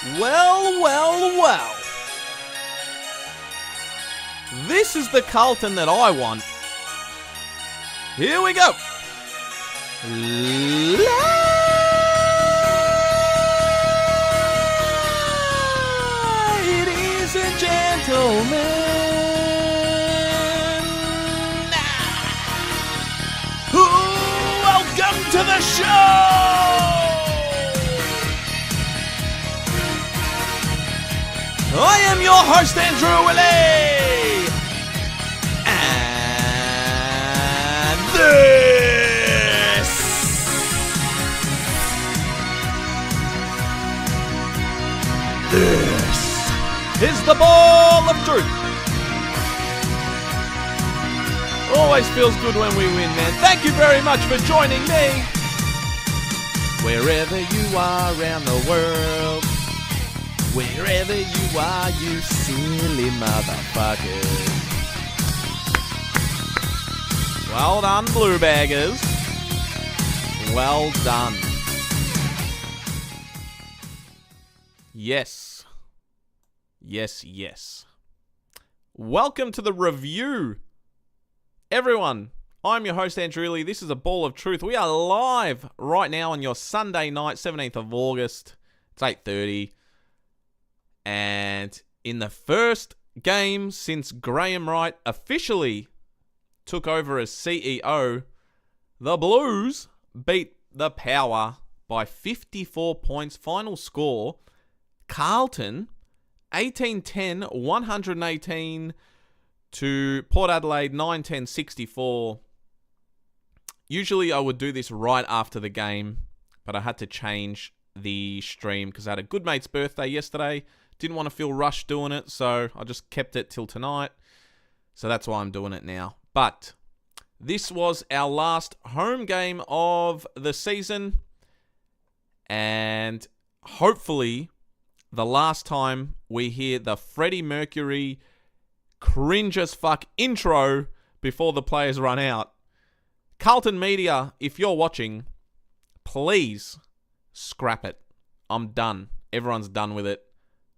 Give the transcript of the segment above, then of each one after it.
Well. This is the Carlton that I want. Here we go. Ladies and gentlemen, welcome to the show. I am your host, Andrew Illy, and this is the Ball of Truth. Always feels good when we win, man. Thank you very much for joining me. Wherever you are around the world, wherever you are, you silly motherfuckers. Well done, Blue Baggers. Well done. Yes. Welcome to the review. Everyone, I'm your host, Andrew Illy. This is a Ball of Truth. We are live right now on your Sunday night, 17th of August. It's 8:30. And in the first game since Graham Wright officially took over as CEO, the Blues beat the Power by 54 points. Final score, Carlton, 18-10, 118 to Port Adelaide, 9-10-64. Usually I would do this right after the game, but I had to change the stream because I had a good mate's birthday yesterday. Didn't want to feel rushed doing it, so I just kept it till tonight. So that's why I'm doing it now. But this was our last home game of the season, and hopefully the last time we hear the Freddie Mercury cringe as fuck intro before the players run out. Carlton Media, if you're watching, please scrap it. I'm done. Everyone's done with it.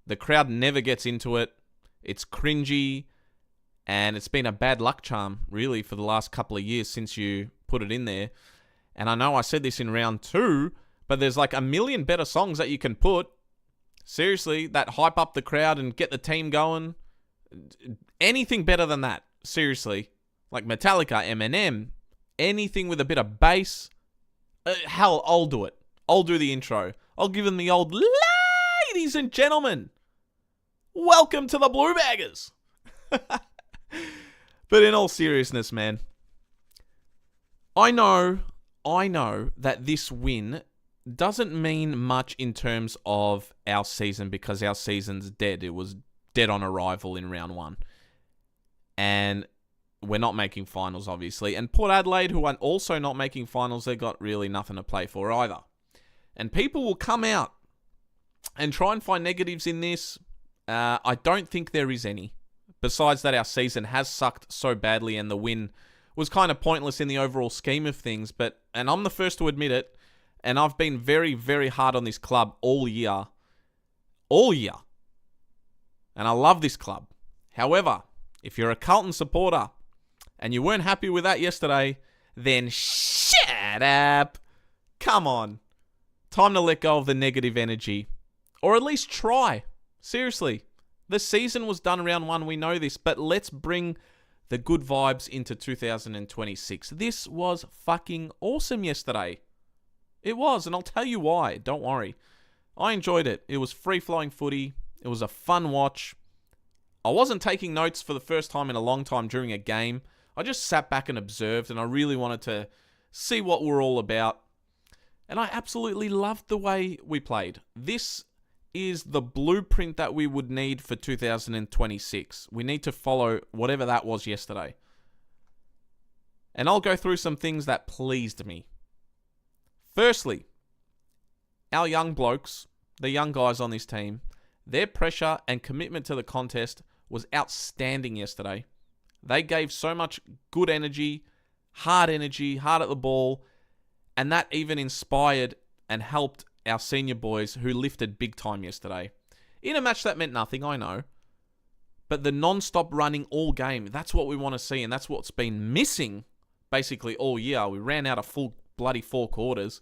The crowd never gets into it. It's cringy, and it's been a bad luck charm, really, for the last couple of years since you put it in there. And I know I said this in round 2, but there's like a million better songs that you can put. Seriously, that hype up the crowd and get the team going. Anything better than that. Seriously. Like Metallica, Eminem, anything with a bit of bass. Hell, I'll do it. I'll do the intro. I'll give them the old, ladies and gentlemen, welcome to the Blue Baggers. But in all seriousness, man, I know that this win doesn't mean much in terms of our season because our season's dead. It was dead on arrival in round 1. And we're not making finals, obviously. And Port Adelaide, who are also not making finals, they got really nothing to play for either. And people will come out and try and find negatives in this. I don't think there is any. Besides that, our season has sucked so badly and the win was kind of pointless in the overall scheme of things. And I'm the first to admit it. And I've been very, very hard on this club all year. All year. And I love this club. However, if you're a Carlton supporter and you weren't happy with that yesterday, then shut up. Come on. Time to let go of the negative energy. Or at least try. Seriously. The season was done round 1. We know this. But let's bring the good vibes into 2026. This was fucking awesome yesterday. It was, and I'll tell you why. Don't worry. I enjoyed it. It was free-flowing footy. It was a fun watch. I wasn't taking notes for the first time in a long time during a game. I just sat back and observed, and I really wanted to see what we're all about. And I absolutely loved the way we played. This is the blueprint that we would need for 2026. We need to follow whatever that was yesterday. And I'll go through some things that pleased me. Firstly, our young blokes, the young guys on this team, their pressure and commitment to the contest was outstanding yesterday. They gave so much good energy, hard at the ball, and that even inspired and helped our senior boys who lifted big time yesterday. In a match that meant nothing, I know. But the non-stop running all game, that's what we want to see. And that's what's been missing basically all year. We ran out of full bloody 4 quarters.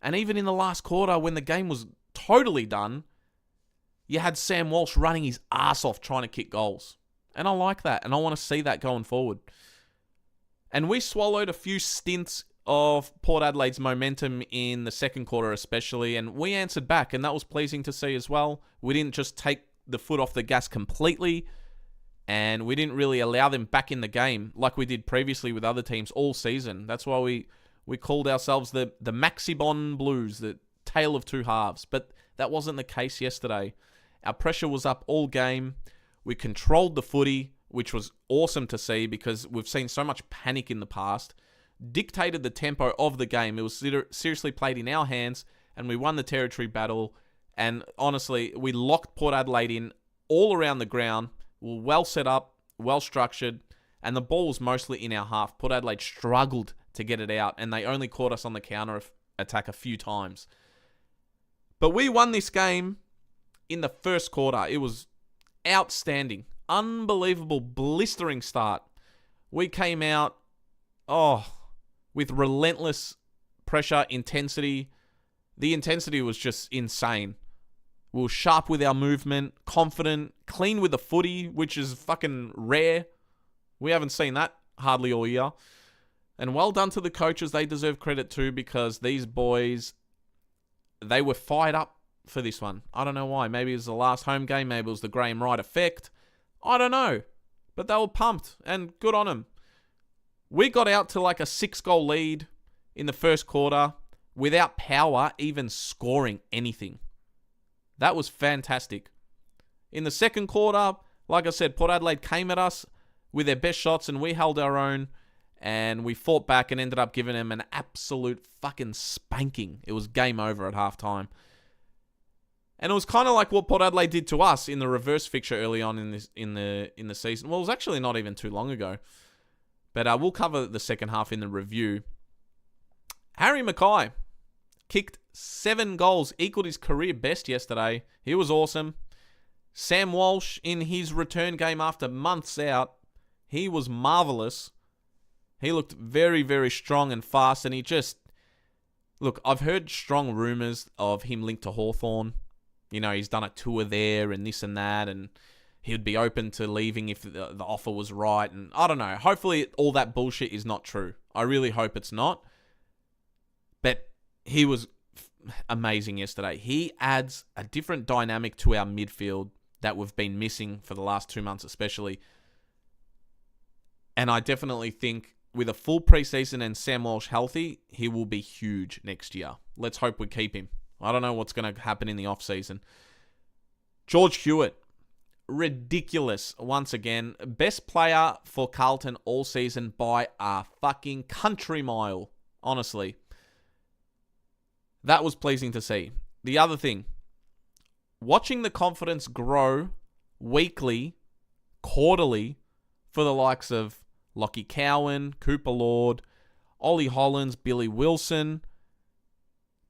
And even in the last quarter, when the game was totally done, you had Sam Walsh running his ass off trying to kick goals. And I like that. And I want to see that going forward. And we swallowed a few stints of Port Adelaide's momentum in the second quarter especially. And we answered back. And that was pleasing to see as well. We didn't just take the foot off the gas completely. And we didn't really allow them back in the game like we did previously with other teams all season. That's why we called ourselves the Maxibon Blues, the tale of two halves. But that wasn't the case yesterday. Our pressure was up all game. We controlled the footy, which was awesome to see because we've seen so much panic in the past. Dictated the tempo of the game. It was seriously played in our hands, and we won the territory battle. And honestly, we locked Port Adelaide in all around the ground. We were well set up, well structured, and the ball was mostly in our half. Port Adelaide struggled to get it out, and they only caught us on the counter attack a few times. But we won this game in the first quarter. It was outstanding. Unbelievable, blistering start. We came out, with relentless pressure, intensity. The intensity was just insane. We were sharp with our movement, confident, clean with the footy, which is fucking rare. We haven't seen that hardly all year. And well done to the coaches. They deserve credit too because these boys, they were fired up for this one. I don't know why. Maybe it was the last home game. Maybe it was the Graham Wright effect. I don't know. But they were pumped and good on them. We got out to like a 6-goal lead in the first quarter without Power even scoring anything. That was fantastic. In the second quarter, like I said, Port Adelaide came at us with their best shots and we held our own and we fought back and ended up giving them an absolute fucking spanking. It was game over at halftime. And it was kind of like what Port Adelaide did to us in the reverse fixture early on in the season. Well, it was actually not even too long ago. But we'll cover the second half in the review. Harry Mackay kicked 7 goals, equaled his career best yesterday. He was awesome. Sam Walsh, in his return game after months out, he was marvellous. He looked very, very strong and fast, and he just... Look, I've heard strong rumours of him linked to Hawthorn. You know, he's done a tour there and this and that, and he'd be open to leaving if the offer was right. And I don't know. Hopefully all that bullshit is not true. I really hope it's not. But he was amazing yesterday. He adds a different dynamic to our midfield that we've been missing for the last 2 months especially. And I definitely think with a full preseason and Sam Walsh healthy, he will be huge next year. Let's hope we keep him. I don't know what's going to happen in the off-season. George Hewitt. Ridiculous once again. Best player for Carlton all season by a fucking country mile. Honestly. That was pleasing to see. The other thing. Watching the confidence grow weekly, quarterly, for the likes of Lockie Cowan, Cooper Lord, Ollie Hollands, Billy Wilson,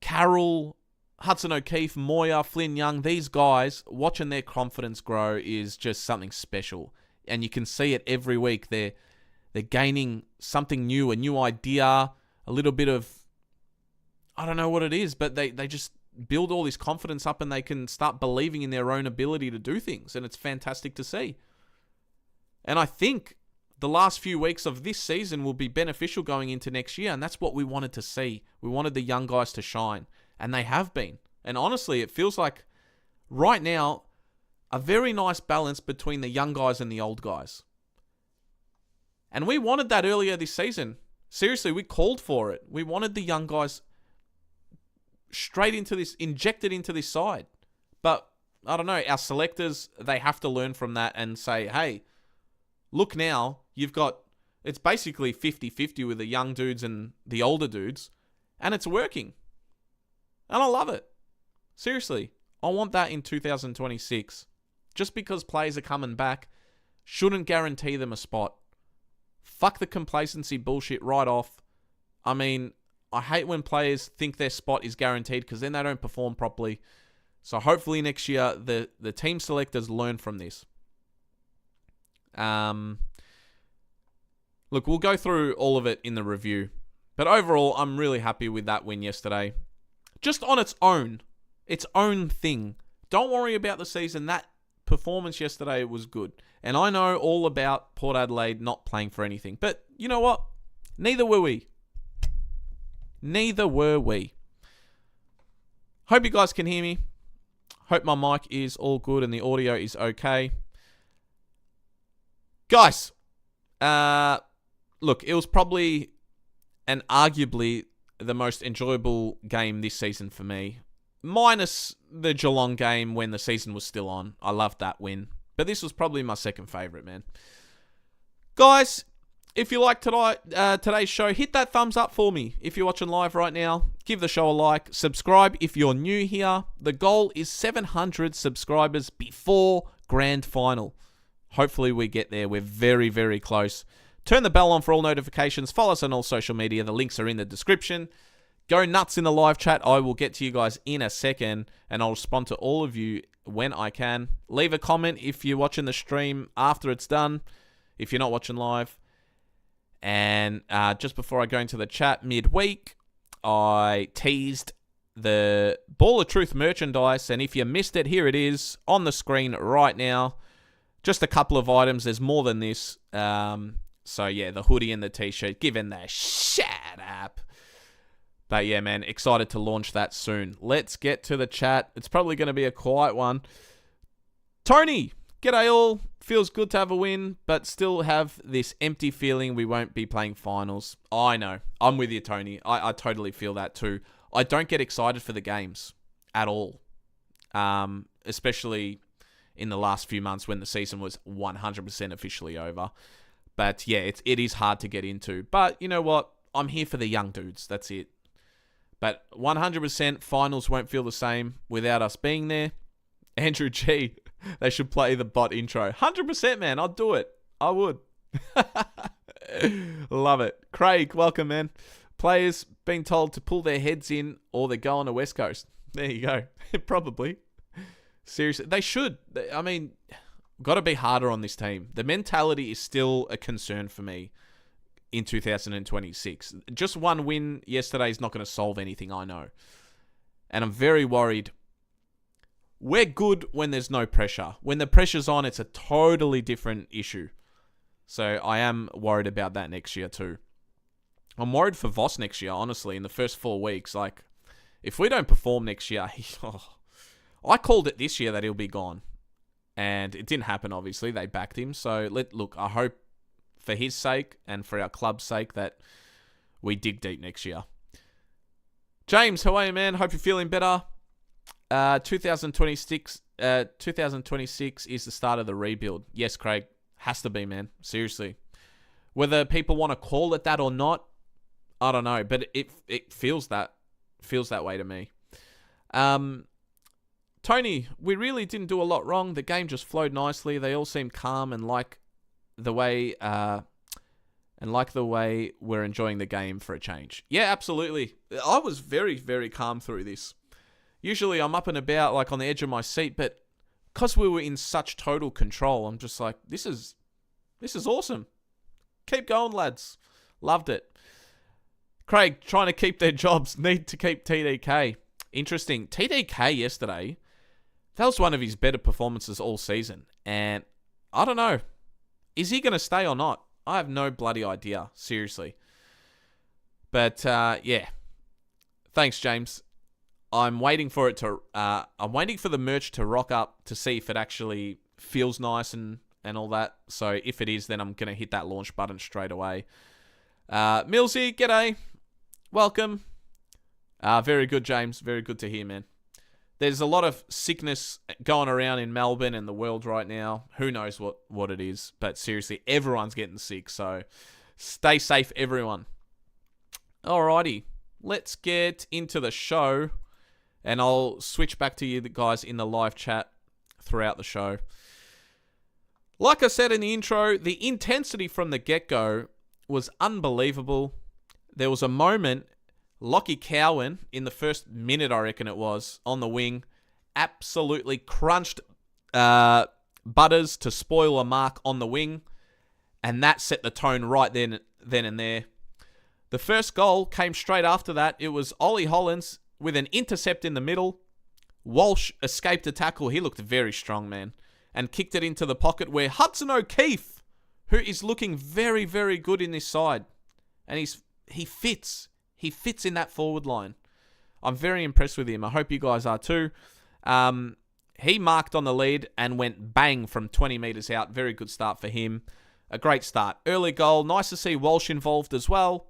Carroll, Hudson O'Keefe, Moya, Flynn Young, these guys, watching their confidence grow is just something special. And you can see it every week. They're gaining something new, a new idea, a little bit of, I don't know what it is, but they just build all this confidence up and they can start believing in their own ability to do things. And it's fantastic to see. And I think the last few weeks of this season will be beneficial going into next year. And that's what we wanted to see. We wanted the young guys to shine. And they have been. And honestly, it feels like right now, a very nice balance between the young guys and the old guys. And we wanted that earlier this season. Seriously, we called for it. We wanted the young guys straight into this, injected into this side. But, I don't know, our selectors, they have to learn from that and say, hey, look now, you've got, it's basically 50-50 with the young dudes and the older dudes. And it's working. And I love it. Seriously, I want that in 2026. Just because players are coming back shouldn't guarantee them a spot. Fuck the complacency bullshit right off. I mean, I hate when players think their spot is guaranteed because then they don't perform properly. So hopefully next year, the team selectors learn from this. Look, we'll go through all of it in the review. But overall, I'm really happy with that win yesterday. Just on its own thing. Don't worry about the season. That performance yesterday was good. And I know all about Port Adelaide not playing for anything. But you know what? Neither were we. Hope you guys can hear me. Hope my mic is all good and the audio is okay. Guys, look, it was probably and arguably the most enjoyable game this season for me. Minus the Geelong game when the season was still on. I loved that win. But this was probably my second favourite, man. Guys, if you liked today's show, hit that thumbs up for me. If you're watching live right now, give the show a like. Subscribe if you're new here. The goal is 700 subscribers before Grand Final. Hopefully we get there. We're very, very close. Turn the bell on for all notifications. Follow us on all social media. The links are in the description. Go nuts in the live chat. I will get to you guys in a second, and I'll respond to all of you when I can. Leave a comment if you're watching the stream after it's done, if you're not watching live. And just before I go into the chat midweek, I teased the Ball of Truth merchandise, and if you missed it, here it is on the screen right now. Just a couple of items. There's more than this. So yeah, the hoodie and the t-shirt. Given the shut up. But yeah, man, excited to launch that soon. Let's get to the chat. It's probably going to be a quiet one. Tony, g'day all. Feels good to have a win, but still have this empty feeling we won't be playing finals. I know. I'm with you, Tony. I totally feel that too. I don't get excited for the games at all. Especially in the last few months when the season was 100% officially over. But yeah, it is hard to get into. But you know what? I'm here for the young dudes. That's it. But 100% finals won't feel the same without us being there. Andrew G, they should play the bot intro. 100%, man. I'd do it. I would. Love it. Craig, welcome, man. Players being told to pull their heads in or they're going to West Coast. There you go. Probably. Seriously. They should. I mean, got to be harder on this team. The mentality is still a concern for me in 2026. Just one win yesterday is not going to solve anything, I know. And I'm very worried. We're good when there's no pressure. When the pressure's on, it's a totally different issue. So I am worried about that next year too. I'm worried for Voss next year, honestly, in the first 4 weeks. Like, if we don't perform next year, I called it this year that he'll be gone. And it didn't happen, obviously. They backed him. So, look, I hope for his sake and for our club's sake that we dig deep next year. James, how are you, man? Hope you're feeling better. 2026 is the start of the rebuild. Yes, Craig. Has to be, man. Seriously. Whether people want to call it that or not, I don't know. But it feels that way to me. Tony, we really didn't do a lot wrong. The game just flowed nicely. They all seemed calm and like the way we're enjoying the game for a change. Yeah, absolutely. I was very, very calm through this. Usually I'm up and about, like on the edge of my seat, but because we were in such total control, I'm just like, this is awesome. Keep going, lads. Loved it. Craig, trying to keep their jobs, need to keep TDK. Interesting. TDK yesterday, that was one of his better performances all season. And I don't know. Is he going to stay or not? I have no bloody idea. Seriously. But, yeah. Thanks, James. I'm waiting for the merch to rock up to see if it actually feels nice and all that. So if it is, then I'm going to hit that launch button straight away. Millsy, g'day. Welcome. Very good, James. Very good to hear, man. There's a lot of sickness going around in Melbourne and the world right now. Who knows what it is. But seriously, everyone's getting sick. So stay safe, everyone. Alrighty. Let's get into the show. And I'll switch back to you guys in the live chat throughout the show. Like I said in the intro, the intensity from the get-go was unbelievable. There was a moment Lockie Cowan, in the first minute, I reckon it was, on the wing, absolutely crunched Butters to spoil a mark on the wing, and that set the tone right then and there. The first goal came straight after that. It was Ollie Hollands with an intercept in the middle. Walsh escaped a tackle. He looked very strong, man, and kicked it into the pocket where Hudson O'Keefe, who is looking very, very good in this side, and he fits in that forward line. I'm very impressed with him. I hope you guys are too. He marked on the lead and went bang from 20 metres out. Very good start for him. A great start. Early goal. Nice to see Walsh involved as well.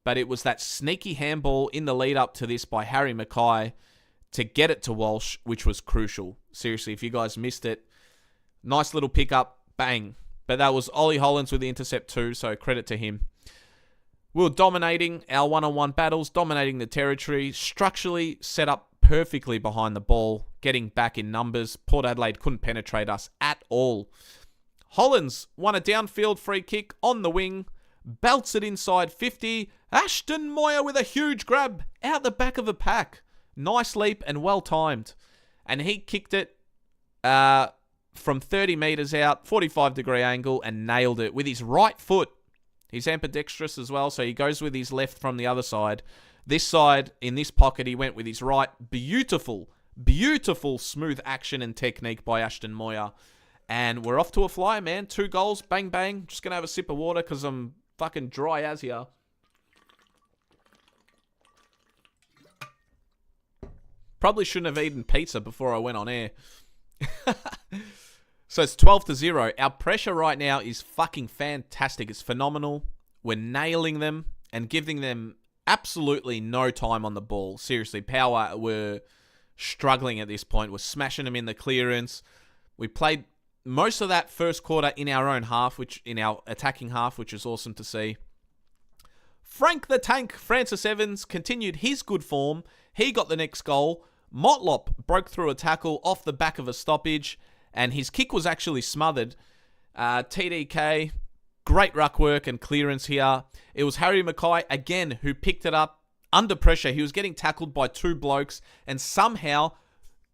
But it was that sneaky handball in the lead up to this by Harry Mackay to get it to Walsh, which was crucial. Seriously, if you guys missed it, nice little pickup. Bang. But that was Ollie Hollands with the intercept too, so credit to him. We were dominating our one-on-one battles, dominating the territory, structurally set up perfectly behind the ball, getting back in numbers. Port Adelaide couldn't penetrate us at all. Hollands won a downfield free kick on the wing, belts it inside 50. Ashton Moyer with a huge grab out the back of the pack. Nice leap and well timed. And he kicked it from 30 metres out, 45-degree angle, and nailed it with his right foot. He's ambidextrous as well, so he goes with his left from the other side. This side, in this pocket, he went with his right. Beautiful, beautiful smooth action and technique by Ashton Moyer. And we're off to a flyer, man. 2 goals, bang, bang. Just going to have a sip of water because I'm fucking dry as here. Probably shouldn't have eaten pizza before I went on air. So it's 12-0. Our pressure right now is fucking fantastic. It's phenomenal. We're nailing them and giving them absolutely no time on the ball. Seriously, Power were struggling at this point. We're smashing them in the clearance. We played most of that first quarter in our own half, in our attacking half, which is awesome to see. Frank the Tank, Francis Evans, continued his good form. He got the next goal. Motlop broke through a tackle off the back of a stoppage, and his kick was actually smothered. TDK, great ruck work and clearance here. It was Harry Mackay, again, who picked it up under pressure. He was getting tackled by 2 blokes and somehow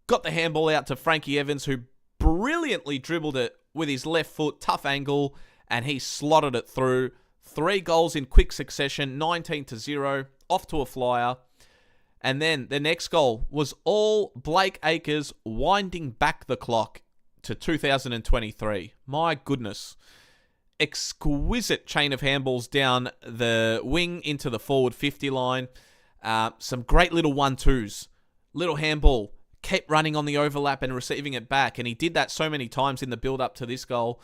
got the handball out to Frankie Evans, who brilliantly dribbled it with his left foot, tough angle, and he slotted it through. 3 goals in quick succession, 19-0, off to a flyer. And then the next goal was all Blake Acres winding back the clock to 2023. My goodness. Exquisite chain of handballs down the wing into the forward 50 line. Some great little 1-2s. Little handball. Kept running on the overlap and receiving it back. And he did that so many times in the build-up to this goal.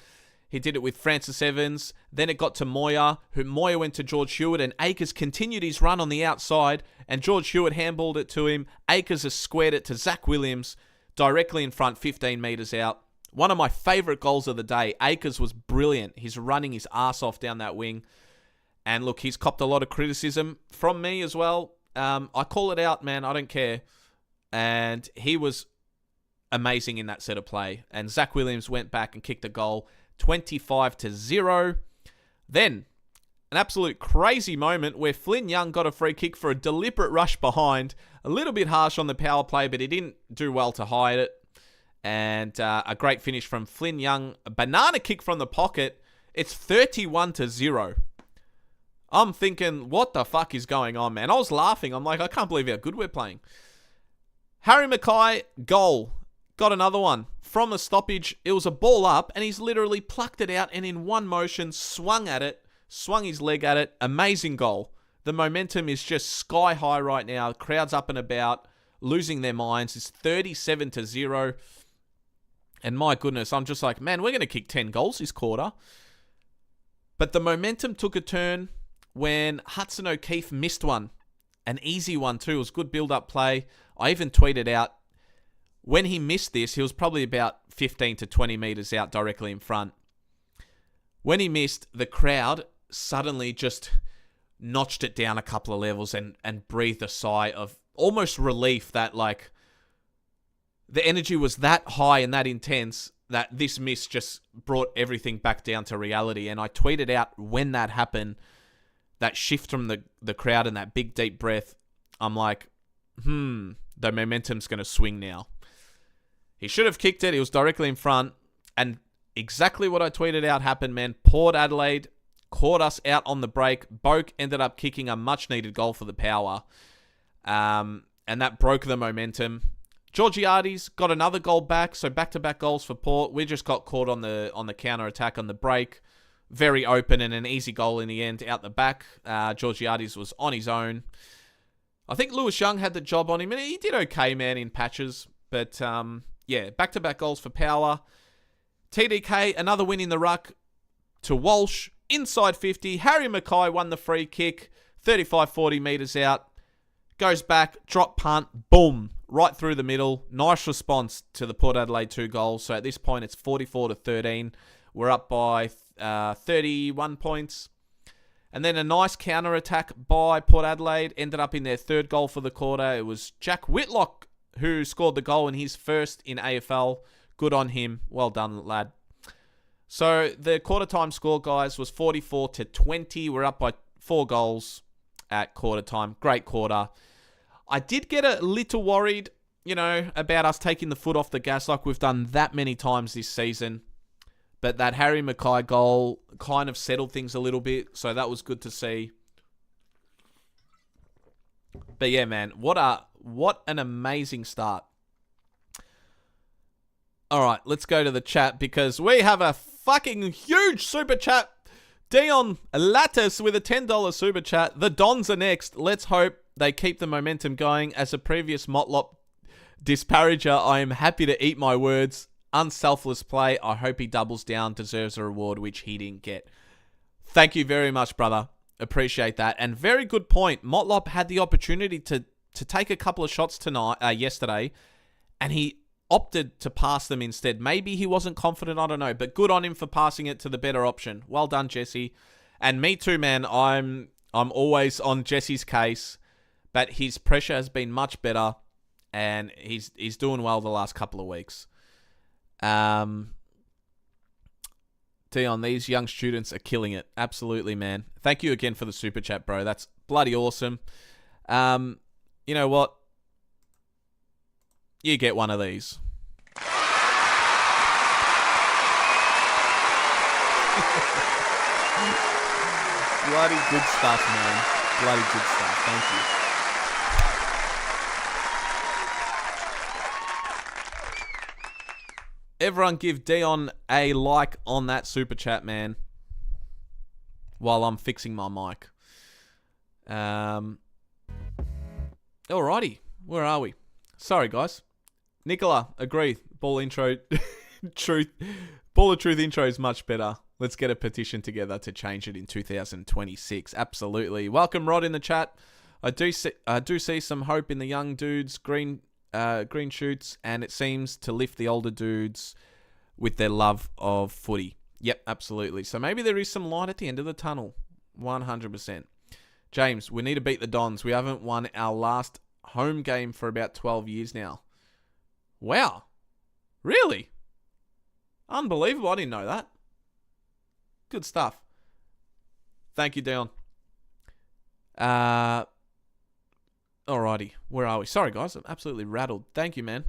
He did it with Francis Evans. Then it got to Moyer, who Moyer went to George Hewitt, and Akers continued his run on the outside, and George Hewitt handballed it to him. Akers has squared it to Zach Williams, directly in front, 15 metres out. One of my favourite goals of the day. Akers was brilliant. He's running his ass off down that wing. And look, he's copped a lot of criticism from me as well. I call it out, man. I don't care. And he was amazing in that set of play. And Zach Williams went back and kicked a goal. 25-0. Then, an absolute crazy moment where Flynn Young got a free kick for a deliberate rush behind. A little bit harsh on the power play, but he didn't do well to hide it. And a great finish from Flynn Young. A banana kick from the pocket. It's 31-0. I'm thinking, what the fuck is going on, man? I was laughing. I'm like, I can't believe how good we're playing. Harry Mackay, goal. Got another one. From a stoppage, it was a ball up, and he's literally plucked it out and in one motion swung at it, swung his leg at it. Amazing goal. The momentum is just sky high right now. Crowds up and about, losing their minds. It's 37-0. And my goodness, I'm just like, man, we're going to kick 10 goals this quarter. But the momentum took a turn when Hudson O'Keefe missed one. An easy one too. It was good build-up play. I even tweeted out, when he missed this, he was probably about 15 to 20 metres out directly in front. When he missed, the crowd suddenly just notched it down a couple of levels and breathed a sigh of almost relief that, like, the energy was that high and that intense that this miss just brought everything back down to reality. And I tweeted out when that happened, that shift from the crowd and that big deep breath. I'm like, the momentum's going to swing now. He should have kicked it. He was directly in front. And exactly what I tweeted out happened, man. Port Adelaide caught us out on the break. Boak ended up kicking a much-needed goal for the Power. And that broke the momentum. Georgiades got another goal back, so back-to-back goals for Port. We just got caught on the counter-attack on the break. Very open and an easy goal in the end out the back. Georgiades was on his own. I think Lewis Young had the job on him, and he did okay, man, in patches. But, yeah, back-to-back goals for Power. TDK, another win in the ruck to Walsh. Inside 50. Harry Mackay won the free kick. 35-40 metres out. Goes back, drop punt, boom, right through the middle. Nice response to the Port Adelaide 2 goals. So at this point, it's 44-13. We're up by 31 points. And then a nice counter-attack by Port Adelaide. Ended up in their 3rd goal for the quarter. It was Jack Whitlock who scored the goal in his first in AFL. Good on him. Well done, lad. So the quarter time score, guys, was 44-20. We're up by 4 goals at quarter time. Great quarter. I did get a little worried, about us taking the foot off the gas like we've done that many times this season. But that Harry Mackay goal kind of settled things a little bit. So that was good to see. But yeah, man, what an amazing start. All right, let's go to the chat because we have a fucking huge super chat. Dion Lattis with a $10 super chat. The Dons are next. Let's hope they keep the momentum going. As a previous Motlop disparager, I am happy to eat my words. Unselfless play. I hope he doubles down. Deserves a reward, which he didn't get. Thank you very much, brother. Appreciate that. And very good point. Motlop had the opportunity to take a couple of shots yesterday, and he opted to pass them instead. Maybe he wasn't confident, I don't know, but good on him for passing it to the better option. Well done, Jesse. And me too, man. I'm always on Jesse's case, but his pressure has been much better, and he's doing well the last couple of weeks. Dion, these young students are killing it. Absolutely, man. Thank you again for the super chat, bro. That's bloody awesome. You know what? You get one of these. Bloody good stuff, man. Bloody good stuff. Thank you. Everyone give Dion a like on that super chat, man. While I'm fixing my mic. Alrighty. Where are we? Sorry, guys. Nicola, agree. Ball of Truth intro is much better. Let's get a petition together to change it in 2026. Absolutely. Welcome, Rod, in the chat. I do see some hope in the young dudes, green shoots, and it seems to lift the older dudes with their love of footy. Yep, absolutely. So maybe there is some light at the end of the tunnel. 100%. James, we need to beat the Dons. We haven't won our last home game for about 12 years now. Wow. Really? Unbelievable. I didn't know that. Good stuff. Thank you, Dion. Alrighty. Where are we? Sorry, guys. I'm absolutely rattled. Thank you, man.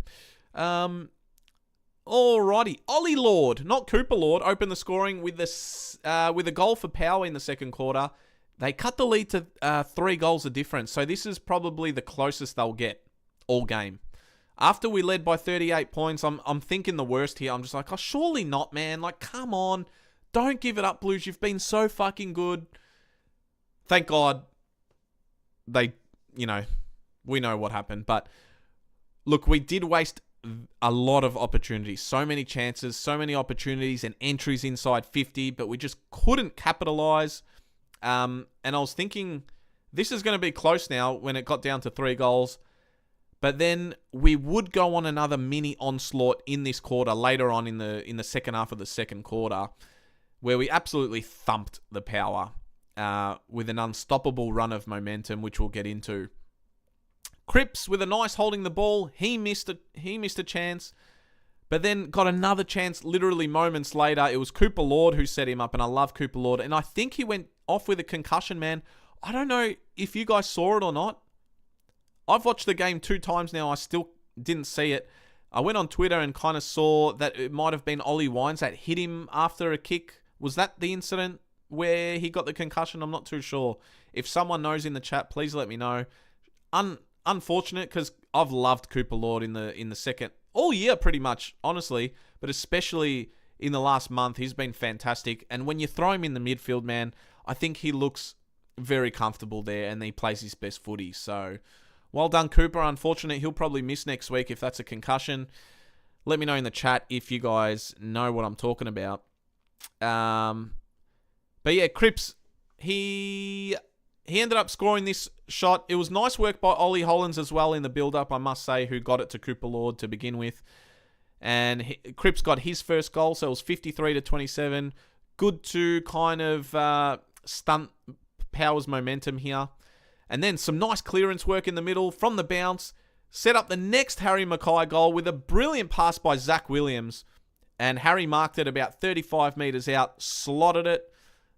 Alrighty. Ollie Lord, not Cooper Lord, opened the scoring with a goal for Power in the second quarter. They cut the lead to 3 goals of difference. So this is probably the closest they'll get all game. After we led by 38 points, I'm thinking the worst here. I'm just like, oh, surely not, man. Like, come on. Don't give it up, Blues. You've been so fucking good. Thank God we know what happened. But look, we did waste a lot of opportunities. So many chances, so many opportunities and entries inside 50, but we just couldn't capitalize. And I was thinking, this is going to be close now when it got down to 3 goals. But then we would go on another mini onslaught in this quarter later on in the second half of the second quarter, where we absolutely thumped the Power with an unstoppable run of momentum, which we'll get into. Cripps with a nice holding the ball. He missed a chance, but then got another chance literally moments later. It was Cooper Lord who set him up, and I love Cooper Lord. And I think he went off with a concussion, man. I don't know if you guys saw it or not, I've watched the game 2 times now. I still didn't see it. I went on Twitter and kind of saw that it might have been Ollie Wines that hit him after a kick. Was that the incident where he got the concussion? I'm not too sure. If someone knows in the chat, please let me know. Unfortunate, because I've loved Cooper Lord in the second all year pretty much, honestly, but especially in the last month, he's been fantastic. And when you throw him in the midfield, man, I think he looks very comfortable there and he plays his best footy. So, well done, Cooper. Unfortunate, he'll probably miss next week if that's a concussion. Let me know in the chat if you guys know what I'm talking about. But yeah, Cripps, he ended up scoring this shot. It was nice work by Ollie Hollands as well in the build-up, I must say, who got it to Cooper Lord to begin with. And Cripps got his first goal, so it was 53-27. Good to kind of stunt Power's momentum here. And then some nice clearance work in the middle from the bounce. Set up the next Harry Mackay goal with a brilliant pass by Zach Williams. And Harry marked it about 35 metres out, slotted it.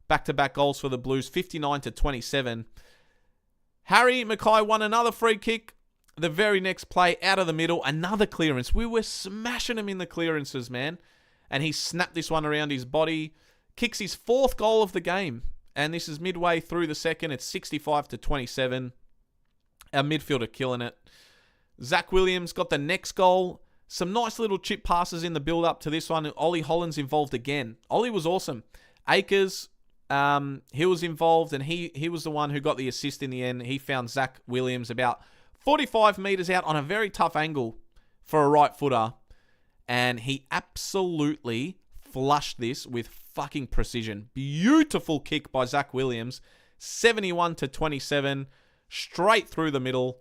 Back-to-back goals for the Blues, 59-27. Harry Mackay won another free kick. The very next play, out of the middle, another clearance. We were smashing him in the clearances, man. And he snapped this one around his body. Kicks his 4th goal of the game. And this is midway through the second. It's 65-27. Our midfielder killing it. Zach Williams got the next goal. Some nice little chip passes in the build-up to this one. Ollie Hollands involved again. Ollie was awesome. Akers, he was involved, and he was the one who got the assist in the end. He found Zach Williams about 45 metres out on a very tough angle for a right footer. And he absolutely flushed this with fucking precision. Beautiful kick by Zach Williams. 71-27. Straight through the middle.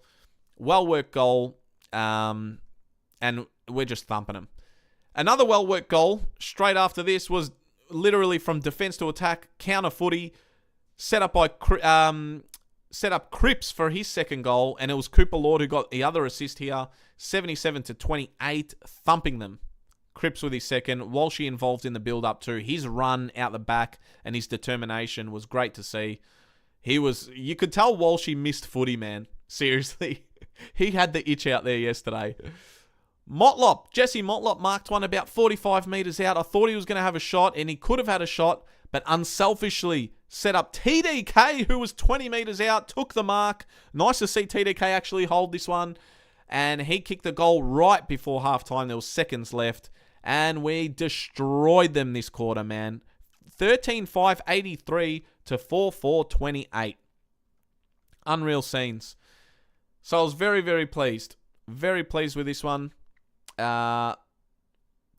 Well-worked goal. And we're just thumping him. Another well-worked goal straight after this was literally from defense to attack, counter footy, set up Cripps for his second goal, and it was Cooper Lord who got the other assist here, 77-28, thumping them. Cripps with his second. Walshy involved in the build-up too. His run out the back and his determination was great to see. You could tell Walshy missed footy, man. Seriously. He had the itch out there yesterday. Jesse Motlop marked one about 45 metres out. I thought he was going to have a shot, and he could have had a shot, but unselfishly set up TDK, who was 20 metres out, took the mark. Nice to see TDK actually hold this one. And he kicked the goal right before halftime. There was seconds left. And we destroyed them this quarter, man. 13-5, 83 to 4-4, 28. Unreal scenes. So I was very, very pleased. Very pleased with this one.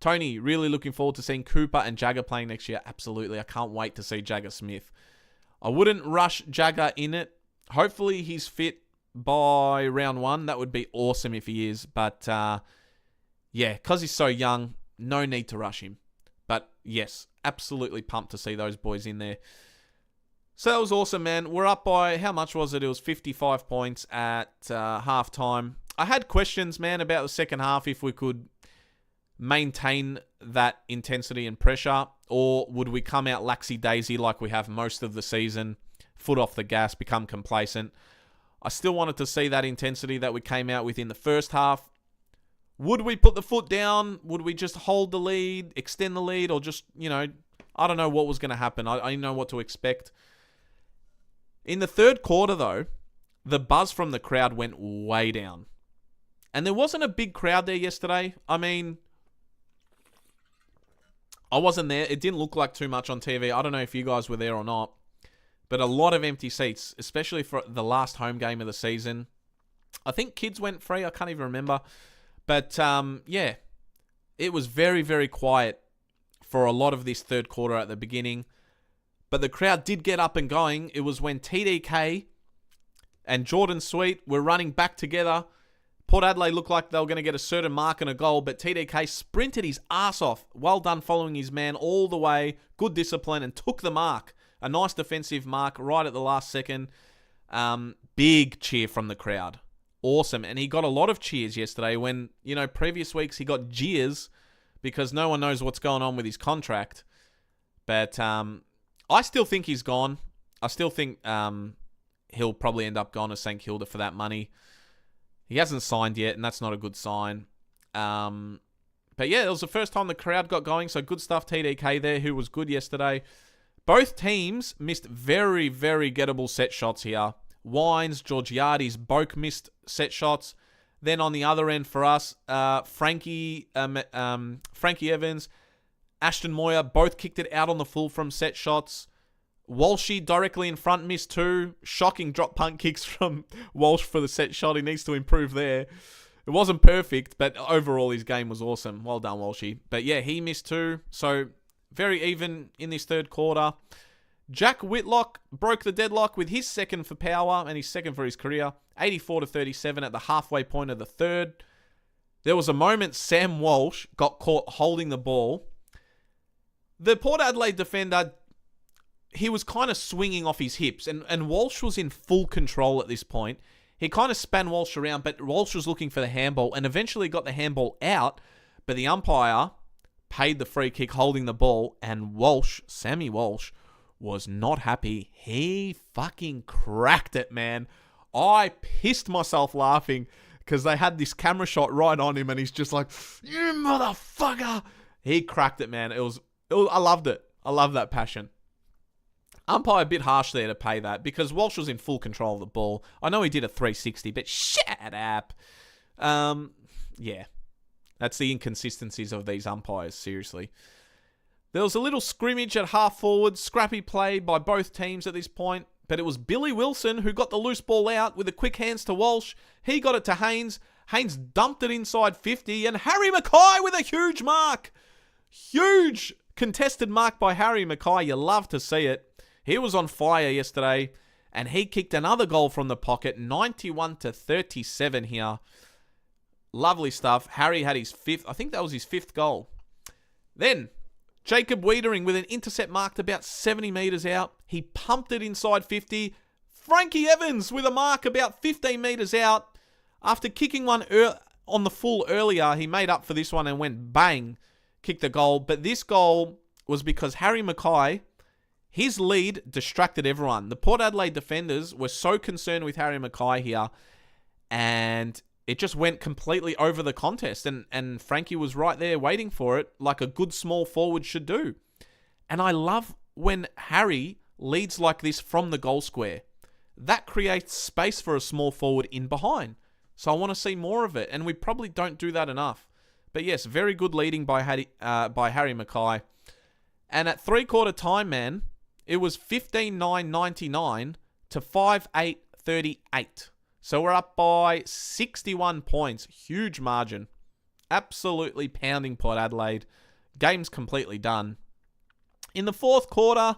Tony, really looking forward to seeing Cooper and Jagger playing next year. Absolutely. I can't wait to see Jagger Smith. I wouldn't rush Jagger in it. Hopefully he's fit by round 1. That would be awesome if he is. But, yeah, because he's so young, no need to rush him. But, yes, absolutely pumped to see those boys in there. So that was awesome, man. We're up by, how much was it? It was 55 points at halftime. I had questions, man, about the second half, if we could maintain that intensity and pressure, or would we come out laxy-daisy like we have most of the season, foot off the gas, become complacent. I still wanted to see that intensity that we came out with in the first half. Would we put the foot down? Would we just hold the lead, extend the lead, or just, I don't know what was going to happen. I didn't know what to expect. In the third quarter, though, the buzz from the crowd went way down. And there wasn't a big crowd there yesterday. I mean, I wasn't there. It didn't look like too much on TV. I don't know if you guys were there or not. But a lot of empty seats, especially for the last home game of the season. I think kids went free. I can't even remember. But, yeah, it was very, very quiet for a lot of this third quarter at the beginning. But the crowd did get up and going. It was when TDK and Jordan Sweet were running back together. Port Adelaide looked like they were going to get a certain mark and a goal, but TDK sprinted his ass off. Well done following his man all the way. Good discipline and took the mark. A nice defensive mark right at the last second. Big cheer from the crowd. Awesome. And he got a lot of cheers yesterday when, previous weeks he got jeers because no one knows what's going on with his contract. But I still think he's gone. I still think he'll probably end up gone to St Kilda for that money. He hasn't signed yet, and that's not a good sign. But yeah, it was the first time the crowd got going, so good stuff, TDK there, who was good yesterday. Both teams missed very, very gettable set shots here. Wines, Georgiades, both missed set shots. Then on the other end for us, Frankie Evans, Ashton Moyer, both kicked it out on the full from set shots. Walshy directly in front missed 2. Shocking drop punt kicks from Walsh for the set shot. He needs to improve there. It wasn't perfect, but overall his game was awesome. Well done, Walshy. But yeah, he missed 2. So very even in this third quarter. Jack Whitlock broke the deadlock with his second for power and his second for his career. 84-37 at the halfway point of the third. There was a moment Sam Walsh got caught holding the ball. The Port Adelaide defender, he was kind of swinging off his hips, and Walsh was in full control at this point. He kind of span Walsh around, but Walsh was looking for the handball and eventually got the handball out, but the umpire paid the free kick holding the ball, and Walsh, Sammy Walsh, was not happy. He fucking cracked it, man. I pissed myself laughing because they had this camera shot right on him and he's just like, you motherfucker. He cracked it, man. I loved it. I love that passion. Umpire a bit harsh there to pay that because Walsh was in full control of the ball. I know he did a 360, but shut up. Yeah. That's the inconsistencies of these umpires, seriously. There was a little scrimmage at half forward, scrappy play by both teams at this point, but it was Billy Wilson who got the loose ball out with the quick hands to Walsh. He got it to Haynes. Haynes dumped it inside 50, and Harry Mackay with a huge mark. Huge contested mark by Harry Mackay. You love to see it. He was on fire yesterday, and he kicked another goal from the pocket, 91-37 here. Lovely stuff. Harry had his 5th. I think that was his 5th goal. Then Jacob Wiedering with an intercept marked about 70 metres out. He pumped it inside 50. Frankie Evans with a mark about 15 metres out. After kicking one on the full earlier, he made up for this one and went bang, kicked a goal. But this goal was because Harry Mackay, his lead distracted everyone. The Port Adelaide defenders were so concerned with Harry Mackay here, and it just went completely over the contest, and Frankie was right there waiting for it like a good small forward should do. And I love when Harry leads like this from the goal square. That creates space for a small forward in behind. So I want to see more of it, and we probably don't do that enough. But yes, very good leading by Harry Mackay. And at 3/4 time, man, it was 15-9-99 to 5-8-38. So we're up by 61 points. Huge margin. Absolutely pounding Port Adelaide. Game's completely done. In the 4th quarter,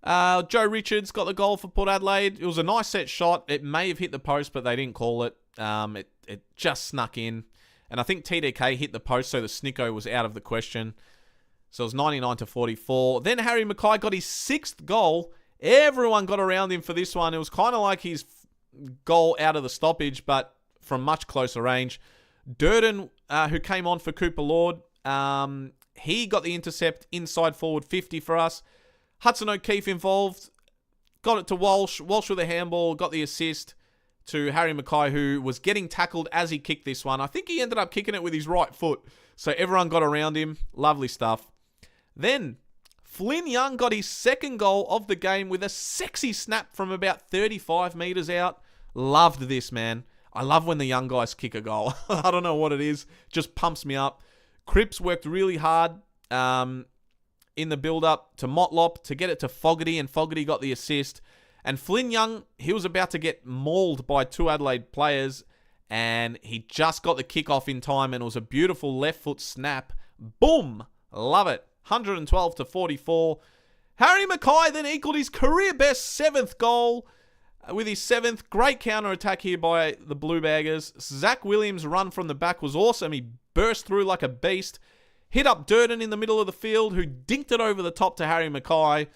Joe Richards got the goal for Port Adelaide. It was a nice set shot. It may have hit the post, but they didn't call it. It just snuck in. And I think TDK hit the post, so the snicko was out of the question. So it was 99-44. Then Harry Mackay got his 6th goal. Everyone got around him for this one. It was kind of like his goal out of the stoppage, but from much closer range. Durden, who came on for Cooper Lord, he got the intercept inside forward 50 for us. Hudson O'Keefe involved, got it to Walsh. Walsh with a handball, got the assist to Harry Mackay, who was getting tackled as he kicked this one. I think he ended up kicking it with his right foot, so everyone got around him. Lovely stuff. Then Flynn Young got his 2nd goal of the game with a sexy snap from about 35 metres out. Loved this, man. I love when the young guys kick a goal. I don't know what it is. Just pumps me up. Cripps worked really hard in the build-up to Motlop to get it to Fogarty, and Fogarty got the assist. And Flynn Young, he was about to get mauled by 2 Adelaide players, and he just got the kick-off in time, and it was a beautiful left-foot snap. Boom! Love it. 112-44. Harry Mackay then equaled his career-best 7th goal with his 7th. Great counter-attack here by the Blue Baggers. Zach Williams' run from the back was awesome. He burst through like a beast. Hit up Durden in the middle of the field, who dinked it over the top to Harry Mackay.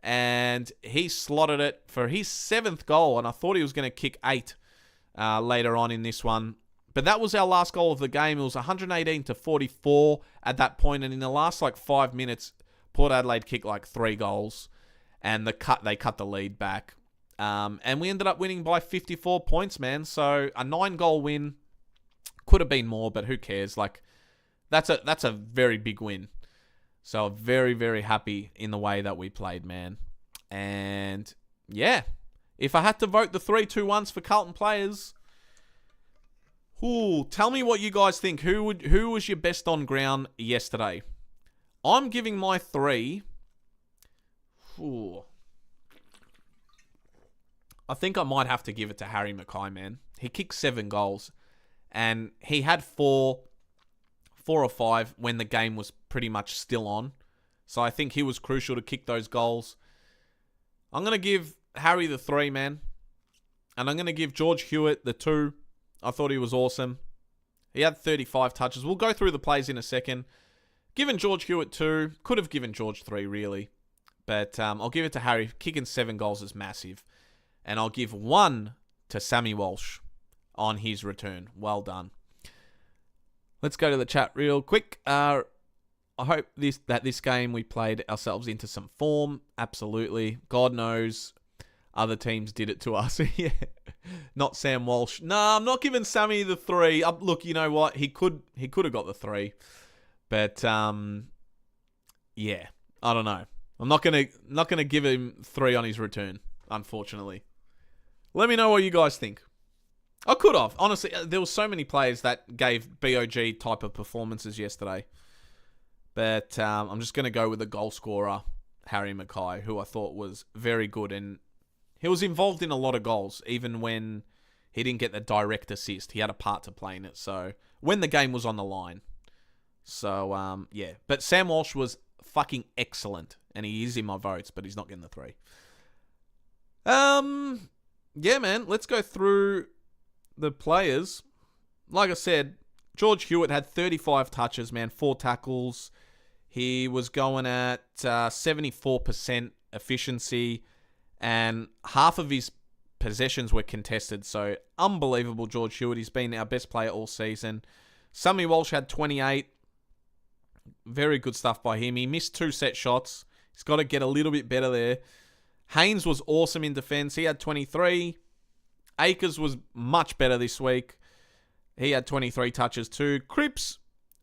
And he slotted it for his 7th goal. And I thought he was going to kick 8 later on in this one. But that was our last goal of the game. It was 118-44 at that point. And in the last 5 minutes, Port Adelaide kicked 3 goals. And they cut the lead back. And we ended up winning by 54 points, man. So a 9-goal win. Could have been more, but who cares? Like, that's a very big win. So very, very happy in the way that we played, man. And yeah, if I had to vote the 3-2-1s for Carlton players, tell me what you guys think. Who was your best on ground yesterday? I'm giving my 3. I think I might have to give it to Harry Mackay, man. He kicked 7 goals. And he had 4 or 5 when the game was pretty much still on. So I think he was crucial to kick those goals. I'm going to give Harry the 3, man. And I'm going to give George Hewitt the 2. I thought he was awesome. He had 35 touches. We'll go through the plays in a second. Given George Hewitt 2. Could have given George 3, really. But I'll give it to Harry. Kicking 7 goals is massive. And I'll give 1 to Sammy Walsh on his return. Well done. Let's go to the chat real quick. I hope that this game we played ourselves into some form. Absolutely. God knows other teams did it to us. Yeah. Not Sam Walsh. No, I'm not giving Sammy the 3. Look, you know what? He could have got the 3. But yeah, I don't know. I'm not gonna give him 3 on his return, unfortunately. Let me know what you guys think. I could have. Honestly, there were so many players that gave BOG type of performances yesterday. But I'm just going to go with the goal scorer, Harry Mackay, who I thought was very good. And he was involved in a lot of goals, even when he didn't get the direct assist. He had a part to play in it. So, when the game was on the line. So, yeah. But Sam Walsh was fucking excellent. And he is in my votes, but he's not getting the 3. Yeah, man. Let's go through the players. Like I said, George Hewitt had 35 touches, man, 4 tackles. He was going at 74% efficiency, and half of his possessions were contested. So, unbelievable, George Hewitt. He's been our best player all season. Sammy Walsh had 28. Very good stuff by him. He missed 2 set shots. He's got to get a little bit better there. Haynes was awesome in defense. He had 23. Akers was much better this week. He had 23 touches too. Cripps,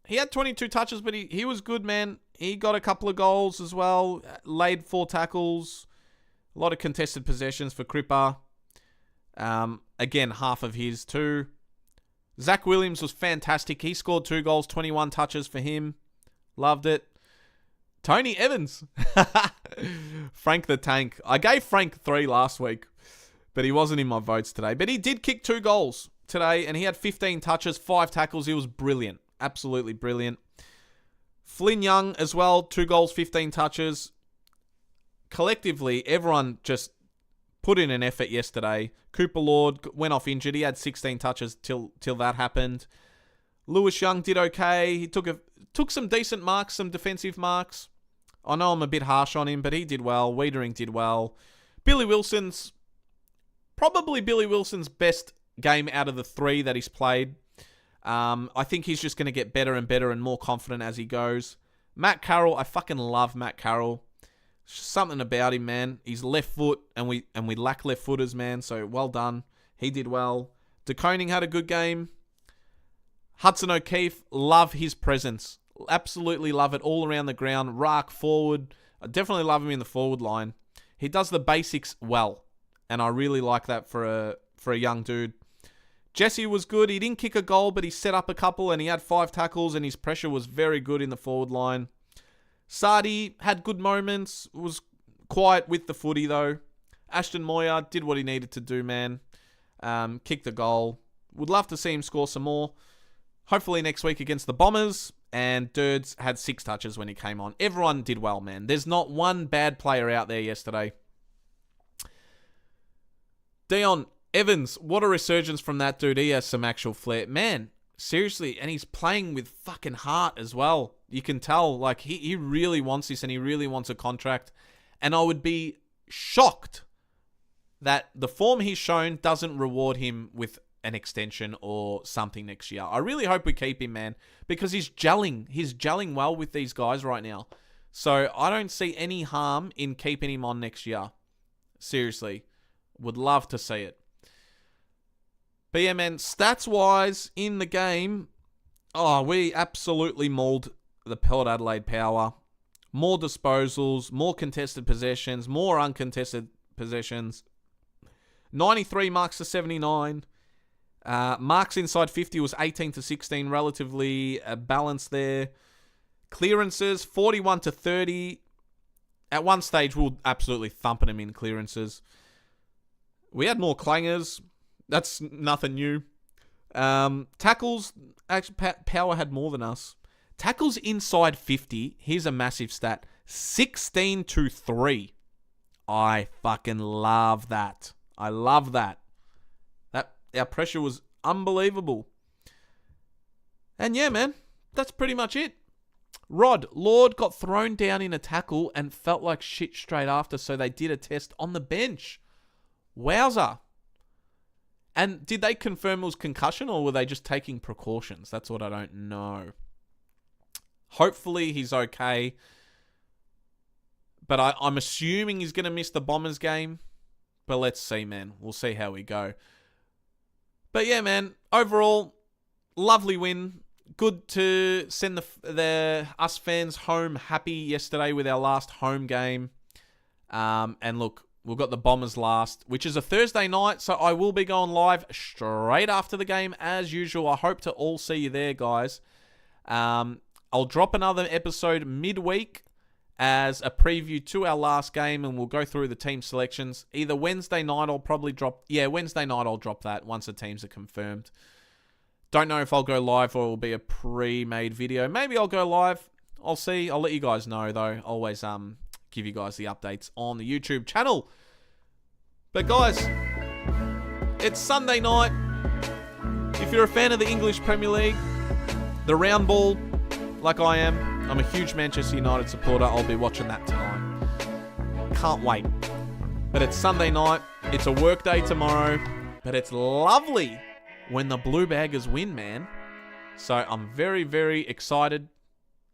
he had 22 touches, but he was good, man. He got a couple of goals as well. Laid 4 tackles. A lot of contested possessions for Cripper. Again, half of his too. Zach Williams was fantastic. He scored 2 goals, 21 touches for him. Loved it. Tony Evans. Frank the Tank. I gave Frank 3 last week, but he wasn't in my votes today. But he did kick 2 goals today, and he had 15 touches, 5 tackles. He was brilliant. Absolutely brilliant. Flynn Young as well, 2 goals, 15 touches. Collectively, everyone just put in an effort yesterday. Cooper Lord went off injured. He had 16 touches till that happened. Lewis Young did okay. He took some decent marks, some defensive marks. I know I'm a bit harsh on him, but he did well. Wiedering did well. Probably Billy Wilson's best game out of the 3 that he's played. I think he's just going to get better and better and more confident as he goes. Matt Carroll, I fucking love Matt Carroll. It's just something about him, man. He's left foot, and we lack left footers, man. So well done. He did well. De Koning had a good game. Hudson O'Keefe, love his presence. Absolutely love it all around the ground. Rack forward. I definitely love him in the forward line. He does the basics well, and I really like that for a young dude. Jesse was good. He didn't kick a goal, but he set up a couple, and he had 5 tackles, and his pressure was very good in the forward line. Sardi had good moments. Was quiet with the footy, though. Ashton Moyer did what he needed to do, man. Kicked the goal. Would love to see him score some more. Hopefully next week against the Bombers. And Dirds had 6 touches when he came on. Everyone did well, man. There's not one bad player out there yesterday. Dion Evans, what a resurgence from that dude. He has some actual flair. Man, seriously. And he's playing with fucking heart as well. You can tell, like, he really wants this and he really wants a contract. And I would be shocked that the form he's shown doesn't reward him with an extension or something next year. I really hope we keep him, man, because he's gelling. He's gelling well with these guys right now. So I don't see any harm in keeping him on next year. Seriously. Would love to see it. But yeah, man, stats-wise, in the game, we absolutely mauled the Port Adelaide Power. More disposals, more contested possessions, more uncontested possessions. 93 marks to 79. Marks inside 50 was 18 to 16, relatively balanced there. Clearances, 41 to 30. At one stage, we were absolutely thumping him in clearances. We had more clangers. That's nothing new. Tackles, actually, Power had more than us. Tackles inside 50, here's a massive stat. 16 to 3. I fucking love that. I love that. Our pressure was unbelievable. And yeah, man, that's pretty much it. Rod Lord got thrown down in a tackle and felt like shit straight after, so they did a test on the bench. Wowza. And did they confirm it was concussion, or were they just taking precautions? That's what I don't know. Hopefully he's okay. But I'm assuming he's going to miss the Bombers game. But let's see, man. We'll see how we go. But yeah, man, overall, lovely win. Good to send us fans home happy yesterday with our last home game. And look, we've got the Bombers last, which is a Thursday night, so I will be going live straight after the game as usual. I hope to all see you there, guys. I'll drop another episode midweek as a preview to our last game, and we'll go through the team selections. Either Wednesday night I'll probably drop... Yeah, Wednesday night I'll drop that once the teams are confirmed. Don't know if I'll go live or it will be a pre-made video. Maybe I'll go live. I'll see. I'll let you guys know, though. Always give you guys the updates on the YouTube channel. But guys, it's Sunday night. If you're a fan of the English Premier League, the round ball, like I am, I'm a huge Manchester United supporter. I'll be watching that tonight. Can't wait. But it's Sunday night. It's a work day tomorrow. But it's lovely when the Blue Baggers win, man. So I'm very, very excited.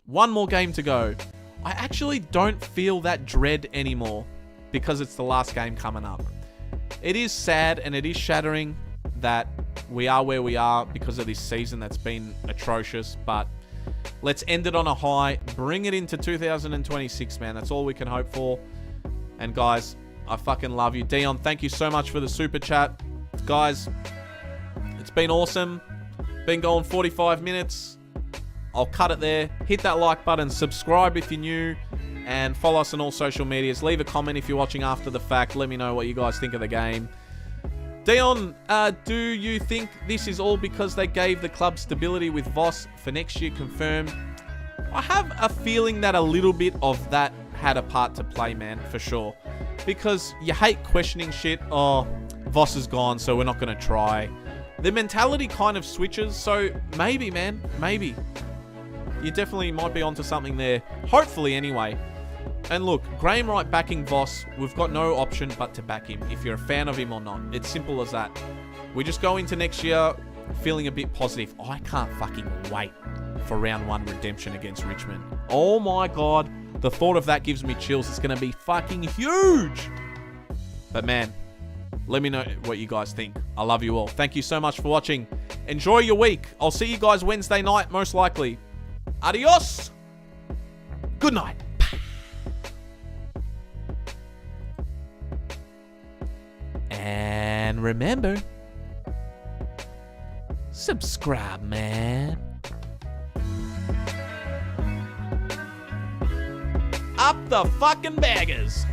One more game to go. I actually don't feel that dread anymore because it's the last game coming up. It is sad and it is shattering that we are where we are because of this season that's been atrocious, but let's end it on a high. Bring it into 2026, man. That's all we can hope for. And guys, I fucking love you. Dion, thank you so much for the super chat. Guys, it's been awesome. Been going 45 minutes. I'll cut it there. Hit that like button. Subscribe if you're new. And follow us on all social medias. Leave a comment if you're watching after the fact. Let me know what you guys think of the game. Dion, do you think this is all because they gave the club stability with Voss for next year confirmed? I have a feeling that a little bit of that had a part to play, man, for sure. Because you hate questioning shit. Oh, Voss is gone, so we're not going to try. The mentality kind of switches, so maybe, man, maybe. You definitely might be onto something there. Hopefully, anyway. And look, Graham Wright backing Voss, we've got no option but to back him, if you're a fan of him or not. It's simple as that. We just go into next year feeling a bit positive. I can't fucking wait for round 1 redemption against Richmond. Oh my God. The thought of that gives me chills. It's going to be fucking huge. But man, let me know what you guys think. I love you all. Thank you so much for watching. Enjoy your week. I'll see you guys Wednesday night, most likely. Adios. Good night. And remember, subscribe, man. Up the fucking baggers.